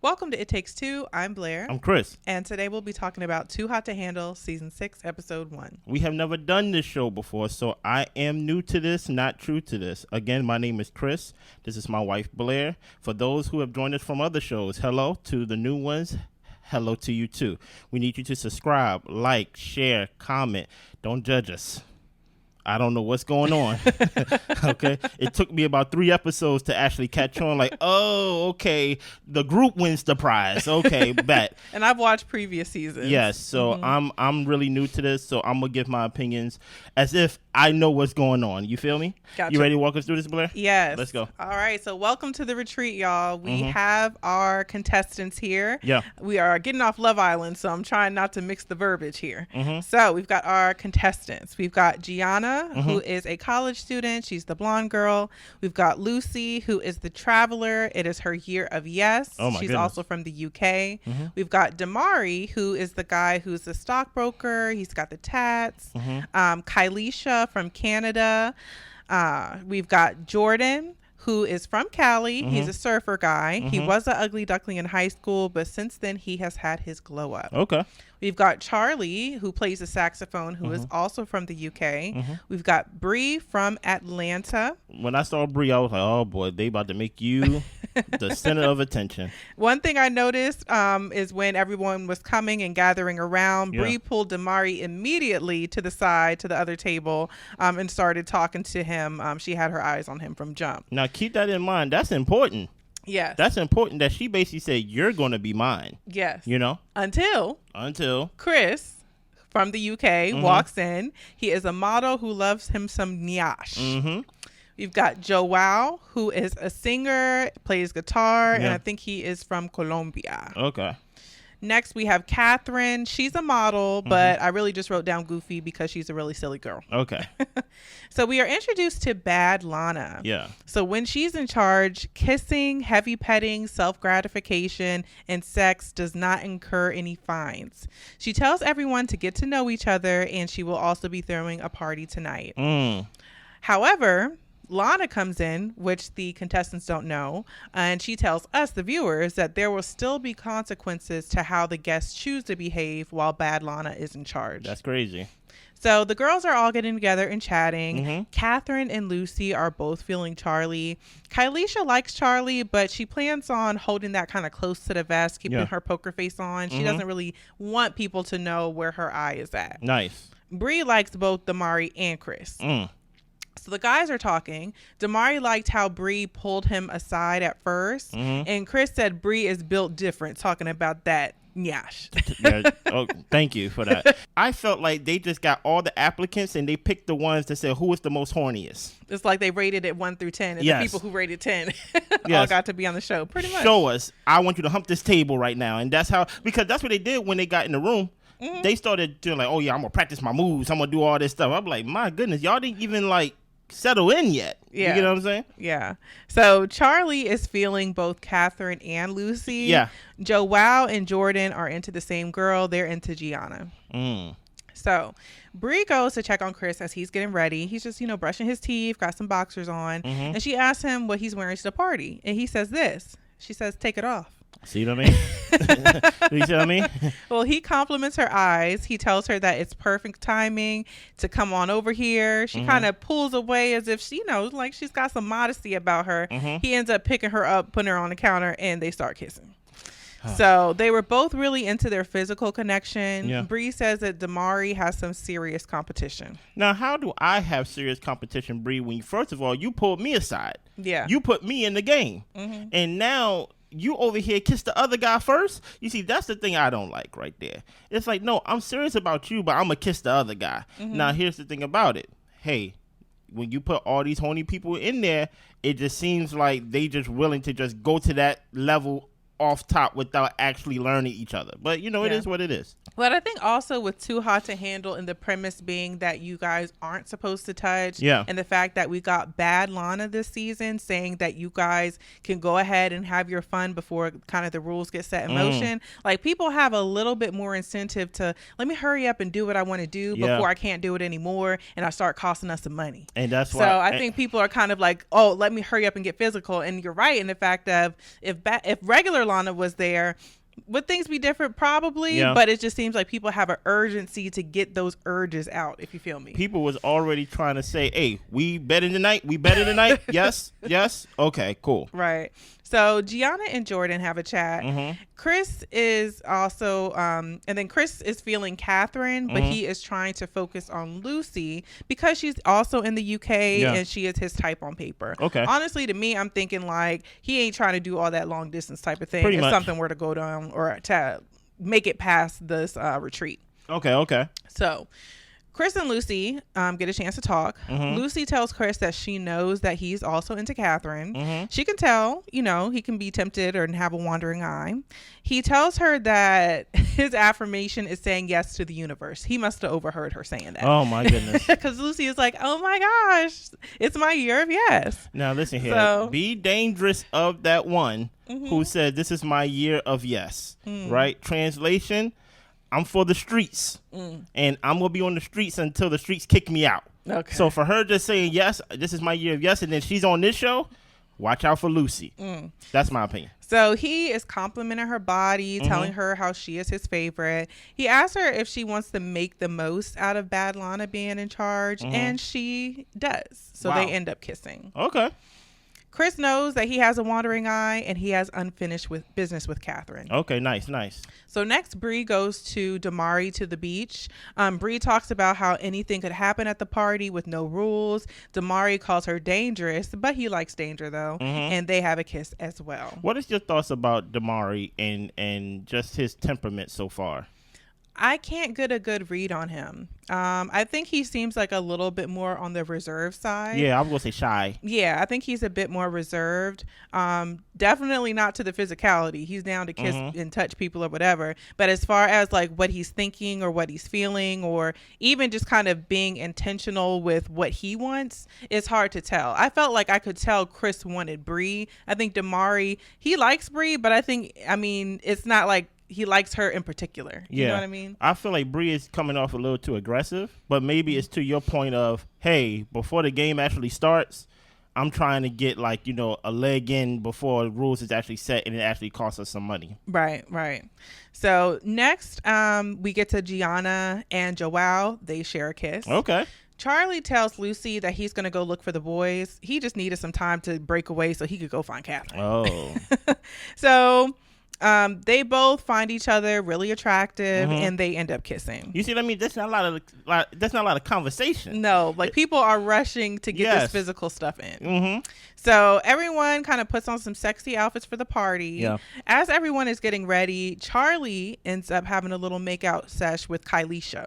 Welcome to It Takes Two. I'm Blair. I'm Chris. And today we'll be talking about Too Hot to Handle, Season 6, Episode 1. We have never done this show before, so I am new to this, not true to this. Again, my name is Chris. This is my wife, Blair. For those who have joined us from other shows, hello. To the new ones, hello to you too. We need you to subscribe, like, share, comment. Don't judge us. I don't know what's going on. Okay. It took me about 3 episodes to actually catch on. Like, oh, okay. The group wins the prize. Okay, bet. And I've watched previous seasons. Yes. So I'm really new to this. So I'm going to give my opinions as if I know what's going on. You feel me? Gotcha. You ready to walk us through this, Blair? Yes. Let's go. All right. So welcome to the retreat, y'all. We have our contestants here. Yeah. We are getting off Love Island, so I'm trying not to mix the verbiage here. So we've got our contestants. We've got Gianna, who is a college student. She's the blonde girl. We've got Lucy, who is the traveler. It is her year of yes. Oh my She's goodness. also from the UK. We've got Damari, who is the guy who's the stockbroker. He's got the tats. Kylisha from Canada. We've got Jordan, who is from Cali. He's a surfer guy. He was an ugly duckling in high school, but since then he has had his glow up. Okay. We've got Charlie, who plays the saxophone, who is also from the UK. We've got Bree from Atlanta. When I saw Bree, I was like, oh boy, they about to make you the center of attention. One thing I noticed is when everyone was coming and gathering around, Bree pulled Damari immediately to the side, to the other table, and started talking to him. She had her eyes on him from jump. Now keep that in mind. That's important. Yes. That's important that she basically said, you're going to be mine. Yes. You know? Until Chris from the UK walks in. He is a model who loves him some Nyash. We've got Joao, who is a singer, plays guitar, and I think he is from Colombia. Okay. Next, we have Catherine. She's a model, but I really just wrote down Goofy because she's a really silly girl. Okay. So we are introduced to Bad Lana. Yeah. So when she's in charge, kissing, heavy petting, self-gratification, and sex does not incur any fines. She tells everyone to get to know each other, and she will also be throwing a party tonight. However, Lana comes in, which the contestants don't know, and she tells us, the viewers, that there will still be consequences to how the guests choose to behave while Bad Lana is in charge. That's crazy. So the girls are all getting together and chatting. Catherine and Lucy are both feeling Charlie. Kylisha likes Charlie, but she plans on holding that kind of close to the vest, keeping her poker face on. She doesn't really want people to know where her eye is at. Nice. Bree likes both Damari and Chris. So the guys are talking. Damari liked how Bree pulled him aside at first. And Chris said Bree is built different, talking about that nyash. Yeah. Oh, thank you for that. I felt like they just got all the applicants and they picked the ones that said who is the most horniest. It's like they rated it 1 through 10. And the people who rated 10 all got to be on the show, pretty much. Show us. I want you to hump this table right now. And that's how, because that's what they did when they got in the room. They started doing like, oh yeah, I'm going to practice my moves. I'm going to do all this stuff. I'm like, my goodness, y'all didn't even like settle in yet. You get what I'm saying? Yeah. So Charlie is feeling both Catherine and Lucy. Yeah. Joao and Jordan are into the same girl. They're into Gianna. So Bree goes to check on Chris as he's getting ready. He's just, brushing his teeth, got some boxers on. And she asks him what he's wearing to the party. And he says this. She says, take it off. See what I mean? You see what I mean? Well, he compliments her eyes. He tells her that it's perfect timing to come on over here. She kind of pulls away as if she knows, like she's got some modesty about her. He ends up picking her up, putting her on the counter, and they start kissing. So they were both really into their physical connection. Bree says that Damari has some serious competition. Now, how do I have serious competition, Bree, when first of all, you pulled me aside? Yeah. You put me in the game. And now you over here kiss the other guy first. You see, that's the thing I don't like right there. It's like, no, I'm serious about you, but I'm going to kiss the other guy. Now, here's the thing about it. Hey, when you put all these horny people in there, it just seems like they just willing to just go to that level off top without actually learning each other. But, it is what it is. But I think also with Too Hot to Handle and the premise being that you guys aren't supposed to touch. Yeah. And the fact that we got Bad Lana this season saying that you guys can go ahead and have your fun before kind of the rules get set in motion. Like people have a little bit more incentive to let me hurry up and do what I want to do before I can't do it anymore. And I start costing us some money. And that's why. So I think people are kind of like, oh, let me hurry up and get physical. And you're right in the fact of if regular Lana was there, would things be different? Probably, Yeah. but it just seems like people have an urgency to get those urges out, if you feel me. People was already trying to say, hey, we better tonight? We better tonight? Yes? Yes? Okay, cool. Right. So Gianna and Jordan have a chat. Mm-hmm. Chris is also, and then Chris is feeling Catherine, but he is trying to focus on Lucy because she's also in the UK and she is his type on paper. Okay. Honestly, to me, I'm thinking like he ain't trying to do all that long distance type of thing. Pretty if much. something were to go down or to make it past this retreat. Okay. So Chris and Lucy get a chance to talk. Lucy tells Chris that she knows that he's also into Catherine. She can tell, he can be tempted or have a wandering eye. He tells her that his affirmation is saying yes to the universe. He must have overheard her saying that. Oh, my goodness. Because Lucy is like, oh my gosh, it's my year of yes. Now, listen here. So, be dangerous of that one who said, this is my year of yes. Right? Translation, I'm for the streets, and I'm going to be on the streets until the streets kick me out. Okay. So for her just saying, yes, this is my year of yes, and then she's on this show, watch out for Lucy. That's my opinion. So he is complimenting her body, telling her how she is his favorite. He asks her if she wants to make the most out of Bad Lana being in charge, and she does. So they end up kissing. Okay. Chris knows that he has a wandering eye and he has unfinished business with Catherine. Okay, nice. So next, Bree goes to Damari to the beach. Bree talks about how anything could happen at the party with no rules. Damari calls her dangerous, but he likes danger though, and they have a kiss as well. What is your thoughts about Damari and just his temperament so far? I can't get a good read on him. I think he seems like a little bit more on the reserved side. Yeah, I was going to say shy. Yeah, I think he's a bit more reserved. Definitely not to the physicality. He's down to kiss and touch people or whatever. But as far as like what he's thinking or what he's feeling or even just kind of being intentional with what he wants, it's hard to tell. I felt like I could tell Chris wanted Bree. I think Damari, he likes Bree, but it's not like he likes her in particular. You know what I mean? I feel like Bree is coming off a little too aggressive, but maybe it's to your point of, hey, before the game actually starts, I'm trying to get a leg in before the rules is actually set and it actually costs us some money. Right. So next, we get to Gianna and Joao. They share a kiss. Okay. Charlie tells Lucy that he's going to go look for the boys. He just needed some time to break away so he could go find Catherine. Oh. So they both find each other really attractive and they end up kissing. You see what I mean? That's not a lot of conversation. No, people are rushing to get this physical stuff in. So everyone kind of puts on some sexy outfits for the party. Yeah. As everyone is getting ready, Charlie ends up having a little makeout sesh with Kylisha.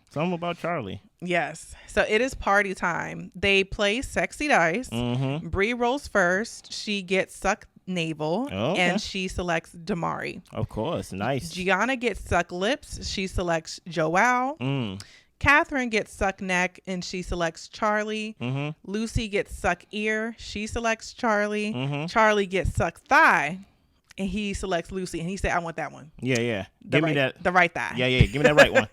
Something about Charlie. Yes. So it is party time. They play sexy dice. Bree rolls first. She gets sucked navel and she selects Damari. Of course. Nice. Gianna gets suck lips. She selects Joao. Catherine gets suck neck and she selects Charlie. Lucy gets suck ear. She selects Charlie. Charlie gets suck thigh and he selects Lucy and he said, I want that one. Yeah. Give me that. The right thigh. Yeah. Give me that right one.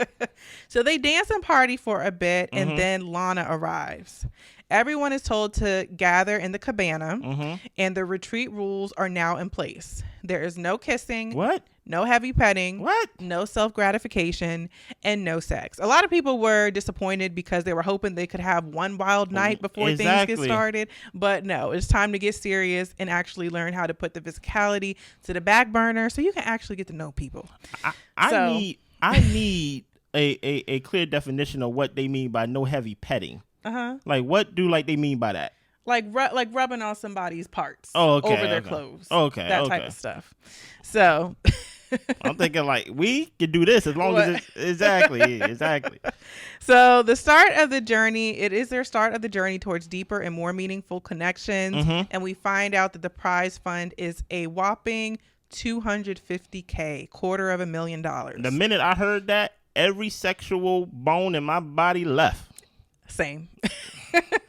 So they dance and party for a bit and then Lana arrives. Everyone is told to gather in the cabana and the retreat rules are now in place. There is no kissing. What? No heavy petting. What? No self-gratification and no sex. A lot of people were disappointed because they were hoping they could have one wild night before things get started. But no, it's time to get serious and actually learn how to put the physicality to the back burner so you can actually get to know people. I need a clear definition of what they mean by no heavy petting. What do they mean by that? Like rubbing on somebody's parts over their clothes. That type of stuff. So I'm thinking we can do this as long as it's exactly. So the start of the journey, it is their start of the journey towards deeper and more meaningful connections. And we find out that the prize fund is a whopping $250K, $250,000. The minute I heard that, every sexual bone in my body left. Same.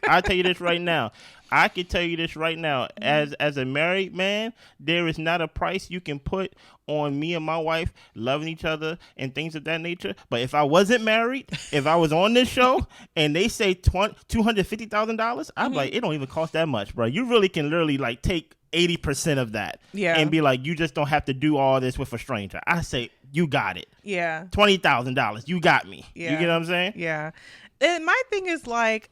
I'll tell you this right now. I can tell you this right now. As a married man, there is not a price you can put on me and my wife loving each other and things of that nature. But if I wasn't married, if I was on this show and they say $250,000, I'm like, it don't even cost that much, bro. You really can literally take 80% of that. Yeah. And be like, you just don't have to do all this with a stranger. I say, you got it. Yeah. $20,000. You got me. Yeah. You get what I'm saying? Yeah. And my thing is like,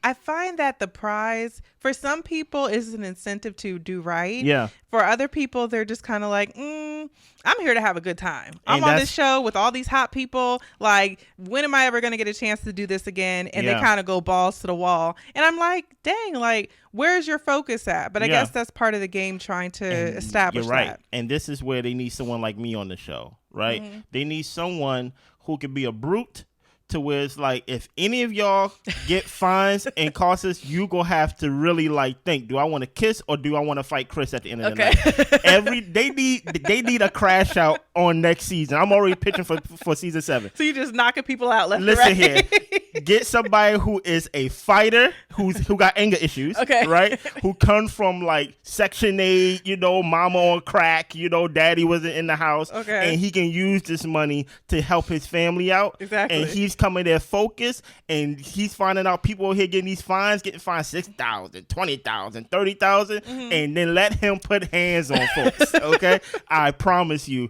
I find that the prize for some people is an incentive to do right. Yeah. For other people, they're just kind of like, I'm here to have a good time. I'm And on this show with all these hot people. Like, when am I ever going to get a chance to do this again? And they kind of go balls to the wall. And I'm like, dang, like, where's your focus at? But I guess that's part of the game, trying to establish you're right. that. And this is where they need someone like me on the show, right? Mm-hmm. They need someone who can be a brute, to where it's like, if any of y'all get fines and costs, you gonna have to really like think, do I want to kiss or do I want to fight Chris at the end of the night? They need a crash out on next season. I'm already pitching for season 7. So you're just knocking people out left Listen and right. here. Get somebody who is a fighter, who got anger issues, right? Who comes from like Section 8, mama on crack, daddy wasn't in the house, and he can use this money to help his family out. Exactly. And he's coming there focused, and he's finding out people here getting fined $6,000, $20,000, $30,000, and then let him put hands on folks. Okay, I promise you.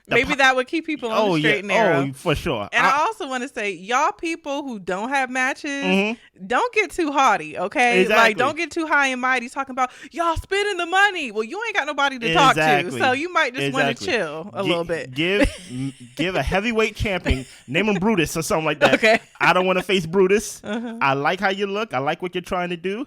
Maybe that would keep people on the straight and narrow. Oh, for sure. And I also want to say, y'all people who don't have matches, don't get too haughty, okay? Exactly. Like, don't get too high and mighty talking about, y'all spending the money. Well, you ain't got nobody to talk to, so you might just want to chill a little bit. Give a heavyweight champion, name him Brutus or something like that. Okay. I don't want to face Brutus. I like how you look. I like what you're trying to do.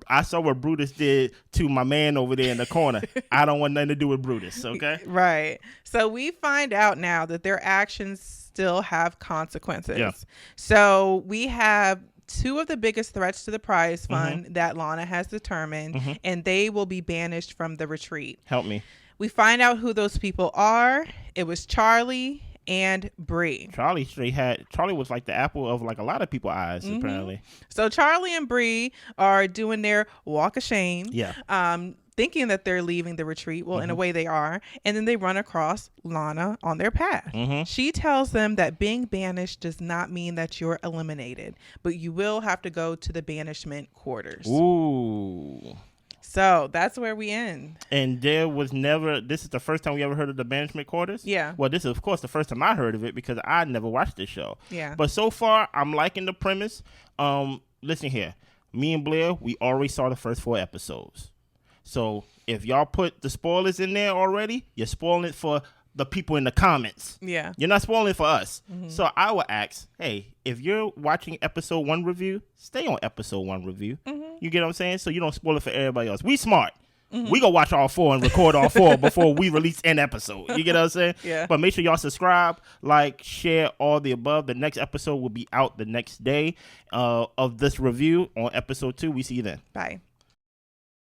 I saw what Brutus did to my man over there in the corner. I don't want nothing to do with Brutus, okay? Right. So we find out now that their actions still have consequences. Yeah. So we have 2 of the biggest threats to the prize fund that Lana has determined, and they will be banished from the retreat. Help me. We find out who those people are. It was Charlie and Bree. Charlie was like the apple of like a lot of people's eyes, apparently. So Charlie and Bree are doing their walk of shame. Yeah. Thinking that they're leaving the retreat. Well, in a way they are. And then they run across Lana on their path. She tells them that being banished does not mean that you're eliminated, but you will have to go to the banishment quarters. Ooh. So that's where we end. And this is the first time we ever heard of the banishment quarters? Yeah. Well, this is, of course, the first time I heard of it because I never watched this show. Yeah. But so far, I'm liking the premise. Listen here. Me and Blair, we already saw the first 4 episodes. So if y'all put the spoilers in there already, you're spoiling it for the people in the comments. Yeah. You're not spoiling it for us. So I would ask, hey, if you're watching episode 1 review, stay on episode 1 review. You get what I'm saying? So you don't spoil it for everybody else. We smart. We go watch all 4 and record all 4 before we release an episode. You get what I'm saying? Yeah. But make sure y'all subscribe, like, share, all the above. The next episode will be out the next day of this review on episode 2. We see you then. Bye.